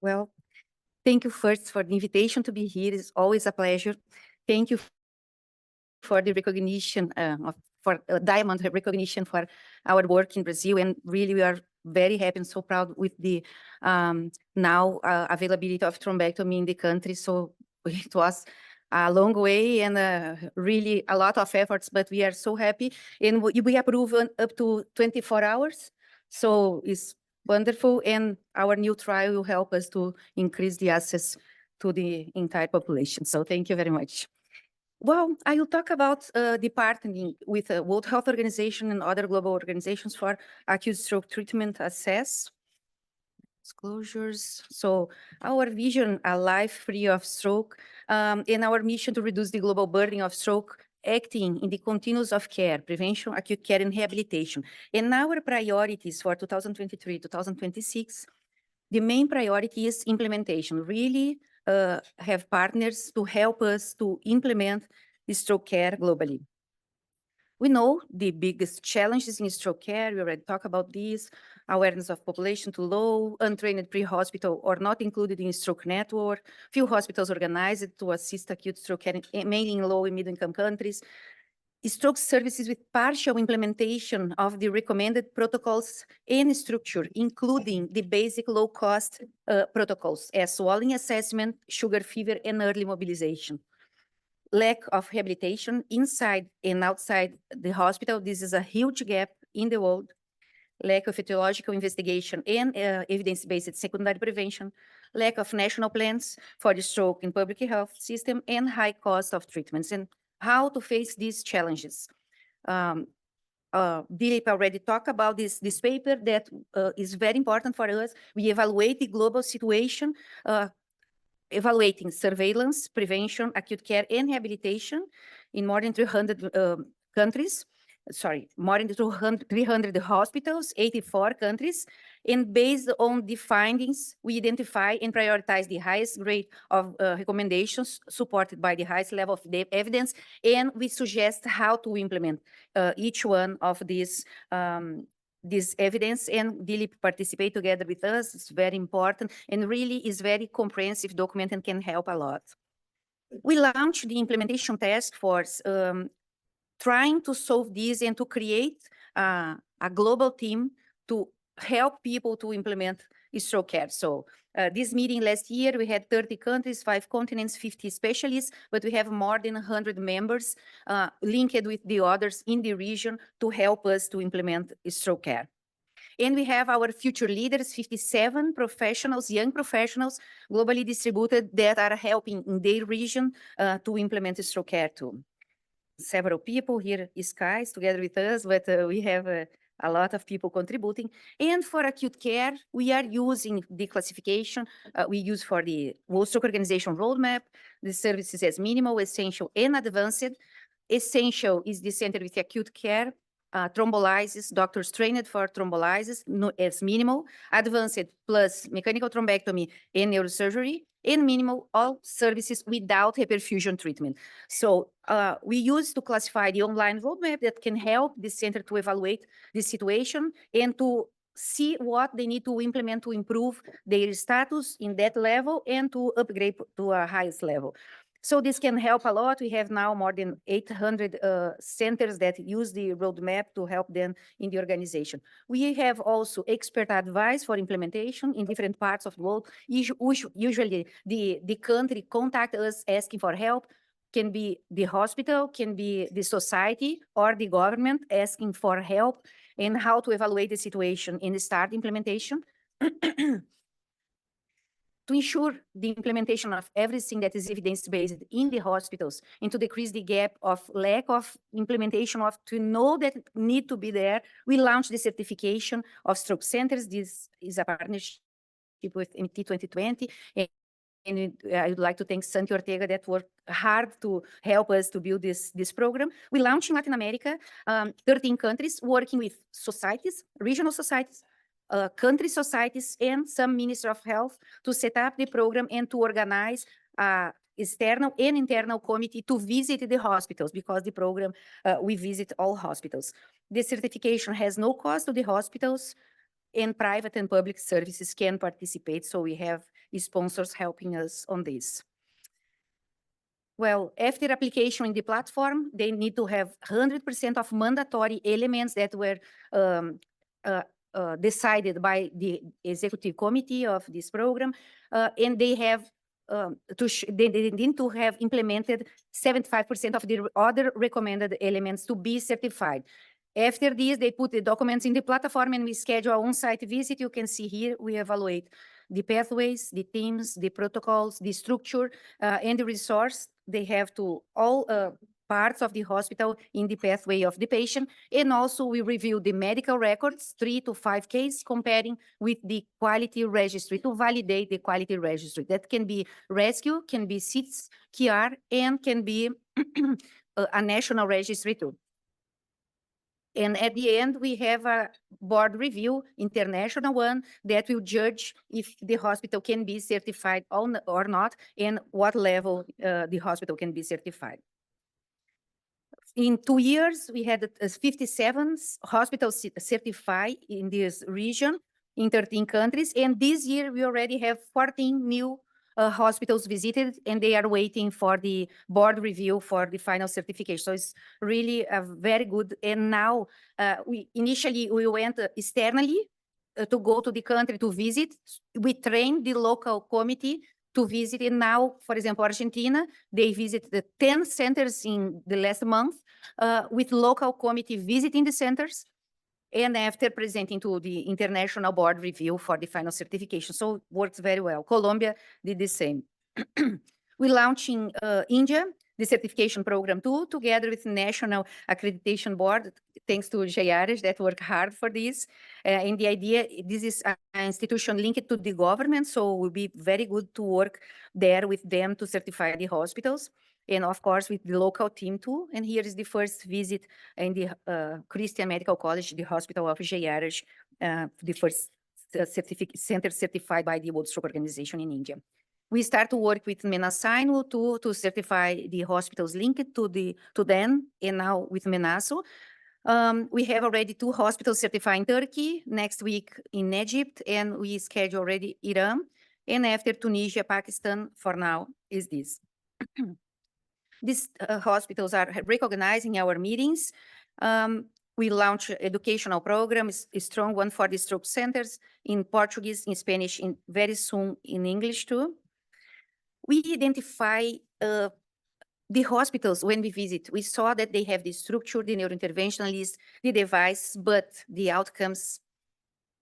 Well, thank you first for the invitation to be here. It's always a pleasure. Thank you for the recognition for diamond recognition for our work in Brazil, and really we are very happy and so proud with the now availability of thrombectomy in the country. So it was a long way and really a lot of efforts, but we are so happy, and we approve up to 24 hours. So it's wonderful, and our new trial will help us to increase the access to the entire population. So thank you very much. Well, I will talk about the partnering with the World Health Organization and other global organizations for acute stroke treatment access. Disclosures. So our vision, a life free of stroke, and our mission to reduce the global burden of stroke, acting in the continuum of care, prevention, acute care, and rehabilitation. And our priorities for 2023-2026, the main priority is implementation. Really have partners to help us to implement the stroke care globally. We know the biggest challenges in stroke care. We already talked about this: awareness of population too low, untrained pre-hospital or not included in stroke network, few hospitals organized to assist acute stroke care, mainly in low and middle income countries, stroke services with partial implementation of the recommended protocols and structure, including the basic low-cost protocols as swallowing assessment, sugar fever, and early mobilization. Lack of rehabilitation inside and outside the hospital. This is a huge gap in the world. Lack of etiological investigation and evidence-based secondary prevention. Lack of national plans for the stroke in public health system, and high cost of treatments. And how to face these challenges. Dilip already talked about this paper that is very important for us. We evaluate the global situation, evaluating surveillance, prevention, acute care, and rehabilitation in more than 300 countries. Sorry, more than 300 hospitals, 84 countries. And based on the findings, we identify and prioritize the highest grade of recommendations supported by the highest level of evidence, and we suggest how to implement each one of these this evidence, and Dilip participate together with us. It's very important and really is very comprehensive document and can help a lot. We launched the implementation task force, trying to solve this and to create a global team to help people to implement stroke care. So this meeting last year, we had 30 countries, 5 continents, 50 specialists, but we have more than 100 members linked with the others in the region to help us to implement stroke care. And we have our future leaders, 57 professionals, young professionals, globally distributed, that are helping in their region to implement stroke care too. Several people here is guys together with us, but we have a lot of people contributing. And for acute care, we are using the classification we use for the World Stroke Organization roadmap, the services as minimal, essential, and advanced. Essential is the center with acute care, thrombolysis, doctors trained for thrombolysis as minimal, advanced plus mechanical thrombectomy and neurosurgery, and minimal all services without reperfusion treatment. So we use to classify the online roadmap that can help the center to evaluate the situation and to see what they need to implement to improve their status in that level and to upgrade to a highest level. So this can help a lot. We have now more than 800 centers that use the roadmap to help them in the organization. We have also expert advice for implementation in different parts of the world. Usually the country contact us asking for help. Can be the hospital, can be the society or the government asking for help and how to evaluate the situation and start implementation. To ensure the implementation of everything that is evidence-based in the hospitals and to decrease the gap of lack of implementation of to know that need to be there, we launched the certification of stroke centers. This is a partnership with MT 2020. And I would like to thank Santi Ortega that worked hard to help us to build this program. We launched in Latin America, 13 countries, working with societies, regional societies, country societies, and some Ministry of Health to set up the program and to organize external and internal committee to visit the hospitals, because the program, we visit all hospitals. The certification has no cost to the hospitals, and private and public services can participate. So we have sponsors helping us on this. Well, after application in the platform, they need to have 100% of mandatory elements that were decided by the executive committee of this program, and they have they need to have implemented 75% of the other recommended elements to be certified. After this, they put the documents in the platform and we schedule an on-site visit. You can see here, we evaluate the pathways, the teams, the protocols, the structure, and the resource. They have to all parts of the hospital in the pathway of the patient. And also we review the medical records, 3 to 5 cases, comparing with the quality registry to validate the quality registry. That can be rescue, can be SITS, QR, and can be a national registry too. And at the end, we have a board review, international one, that will judge if the hospital can be certified or not, and what level the hospital can be certified. In 2 years, we had 57 hospitals certified in this region in 13 countries. And this year, we already have 14 new hospitals visited, and they are waiting for the board review for the final certification. So it's really very good. And now, initially we went externally to go to the country to visit. We trained the local committee to visit. And now, for example, Argentina, they visited the 10 centers in the last month with local committee visiting the centers, and after presenting to the international board review for the final certification. So it works very well. Colombia did the same. We launched in India the certification program too, together with the National Accreditation Board, thanks to JRs that work hard for this. And the idea, this is an institution linked to the government, so it will be very good to work there with them to certify the hospitals. And of course, with the local team too. And here is the first visit in the Christian Medical College, the hospital of JRs, the first center certified by the World Stroke Organization in India. We start to work with Menasaino to certify the hospitals linked to them, and now with Menaso. We have already 2 hospitals certified in Turkey, next week in Egypt, and we schedule already Iran. And after Tunisia, Pakistan, for now, is this. These hospitals are recognizing our meetings. We launch educational programs, a strong one for the stroke centers in Portuguese, in Spanish, and very soon in English too. We identify the hospitals when we visit. We saw that they have the structure, the neurointerventionalist, the device, but the outcomes,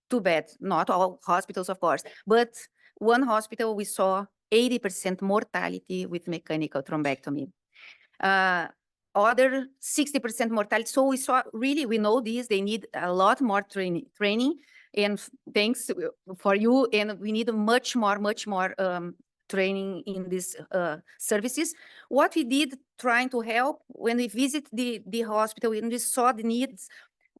too bad. Not all hospitals, of course, but one hospital we saw 80% mortality with mechanical thrombectomy. Other 60% mortality. So we saw, really, we know this, they need a lot more training, and thanks for you, and we need much more training in these services. What we did trying to help, when we visit the hospital and we saw the needs,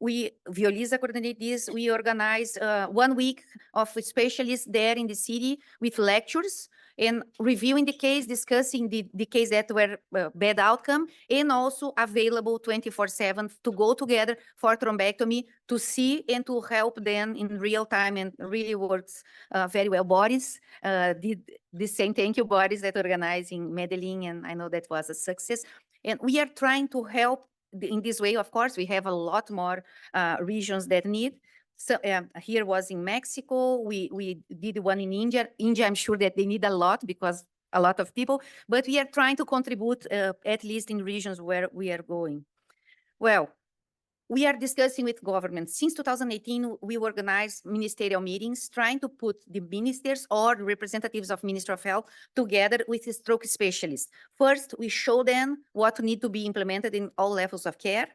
Violisa coordinated this, we organized 1 week of specialists there in the city with lectures and reviewing the case, discussing the case that were bad outcome, and also available 24/7 to go together for thrombectomy to see and to help them in real time, and really works very well. Boris did the same. Thank you, Boris, that organized in Medellin, and I know that was a success. And we are trying to help in this way. Of course, we have a lot more regions that need. So here was in Mexico, we did one in India. India, I'm sure that they need a lot because a lot of people, but we are trying to contribute at least in regions where we are going. Well, we are discussing with government. Since 2018, we organized ministerial meetings trying to put the ministers or the representatives of Ministry of Health together with the stroke specialists. First, we show them what need to be implemented in all levels of care.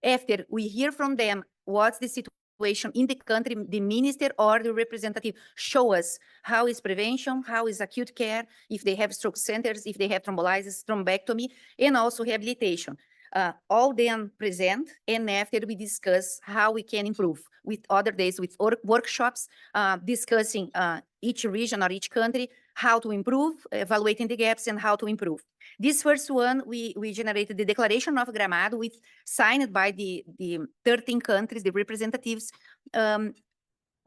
After, we hear from them what's the situation in the country, the minister or the representative show us how is prevention, how is acute care, if they have stroke centers, if they have thrombolysis, thrombectomy, and also rehabilitation. All then present, and after we discuss how we can improve with other days, with workshops, discussing each region or each country, how to improve, evaluating the gaps and how to improve. This first one, we generated the Declaration of Gramado, signed by the 13 countries, the representatives,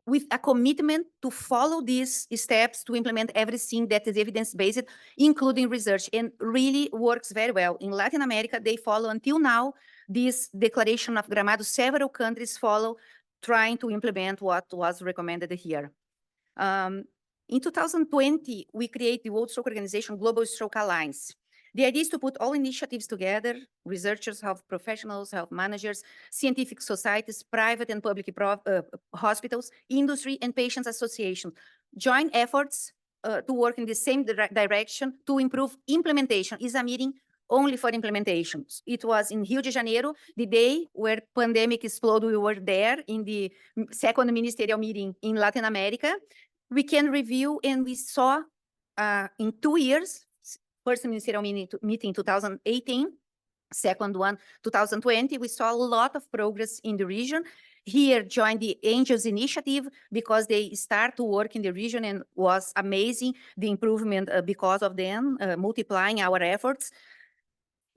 with a commitment to follow these steps to implement everything that is evidence-based, including research, and really works very well. In Latin America, they follow until now this declaration of Gramado. Several countries follow, trying to implement what was recommended here. In 2020, we create the World Stroke Organization Global Stroke Alliance. The idea is to put all initiatives together, researchers, health professionals, health managers, scientific societies, private and public hospitals, industry, and patients associations. Join efforts to work in the same direction to improve implementation. Is a meeting only for implementations. It was in Rio de Janeiro, the day where pandemic exploded. We were there in the second ministerial meeting in Latin America. We can review, and we saw in 2 years, first ministerial meeting 2018, second one 2020, we saw a lot of progress in the region. Here joined the Angels Initiative because they start to work in the region, and was amazing the improvement because of them, multiplying our efforts.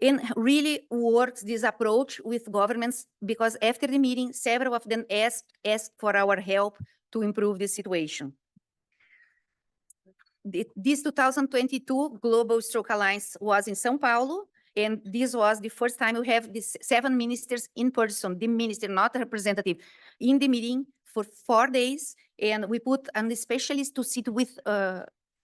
And really works this approach with governments, because after the meeting, several of them asked for our help to improve the situation. This 2022 Global Stroke Alliance was in São Paulo, and this was the first time we have these 7 ministers in person, the minister, not a representative, in the meeting for 4 days. And we put a specialist to sit with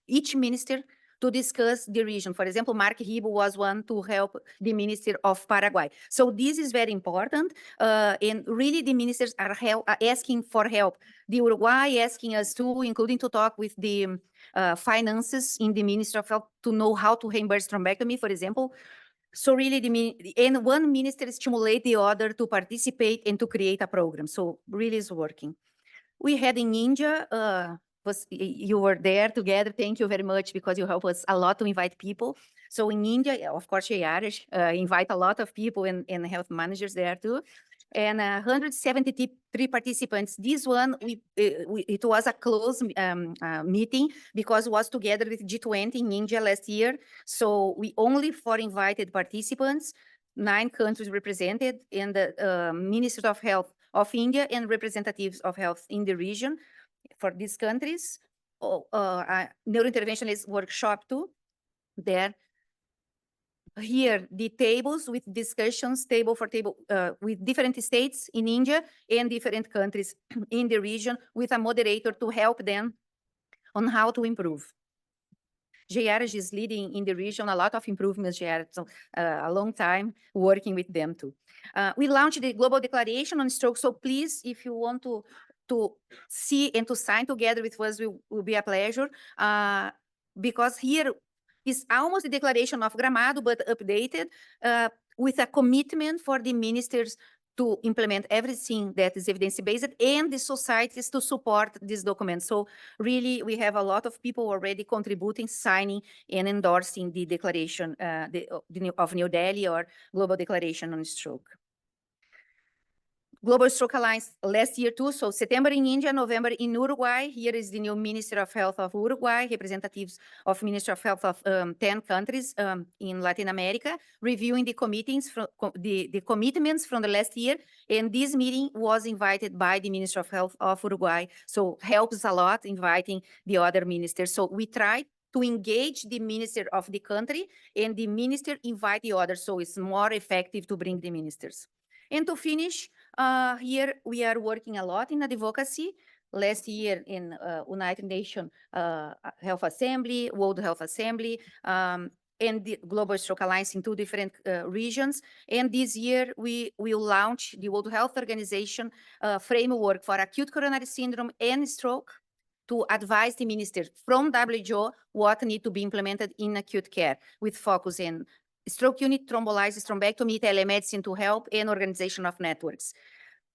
each minister to discuss the region. For example, Mark Ribbo was one to help the Minister of Paraguay. So this is very important, and really the ministers are asking for help. The Uruguay asking us to, including to talk with the finances in the Ministry of Health to know how to reimburse thrombectomy, for example. So really, and one minister stimulate the other to participate and to create a program. So really is working. We had in India, you were there together. Thank you very much, because you help us a lot to invite people. So in India, of course, Irish invite a lot of people and health managers there too. And 173 participants. This one, it was a close meeting, because it was together with G20 in India last year. So we only 4 invited participants, 9 countries represented, and the Ministry of Health of India and representatives of health in the region for these countries. Neurointerventionist workshop too there. Here, the tables with discussions, table for table, with different states in India and different countries in the region, with a moderator to help them on how to improve. JRG is leading in the region a lot of improvements, so a long time working with them too. We launched the Global Declaration on Stroke, so please, if you want to see and to sign together with us, will be a pleasure, because here is almost the declaration of Gramado, but updated with a commitment for the ministers to implement everything that is evidence-based, and the societies to support this document. So really, we have a lot of people already contributing, signing, and endorsing the declaration of New Delhi, or Global Declaration on Stroke. Global Stroke Alliance last year too, so September in India, November in Uruguay. Here is the new Minister of Health of Uruguay, representatives of Ministry of Health of 10 countries in Latin America, reviewing the commitments from the last year. And this meeting was invited by the Ministry of Health of Uruguay, so helps a lot inviting the other ministers. So we try to engage the minister of the country, and the minister invite the others, so it's more effective to bring the ministers. And to finish, here we are working a lot in advocacy. Last year in United Nations Health Assembly, World Health Assembly, and the Global Stroke Alliance in 2 different regions. And this year we will launch the World Health Organization framework for acute coronary syndrome and stroke, to advise the ministers from WHO what need to be implemented in acute care, with focus in stroke unit, thrombolysis, thrombectomy, telemedicine to help, and organization of networks.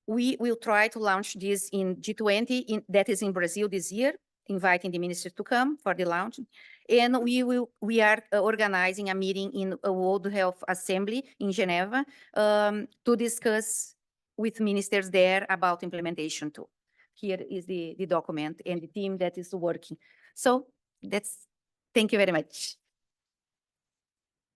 We will try to launch this in G20, that is in Brazil this year, inviting the ministers to come for the launch. And we are organizing a meeting in a World Health Assembly in Geneva to discuss with ministers there about implementation too. Here is the document and the team that is working. So thank you very much.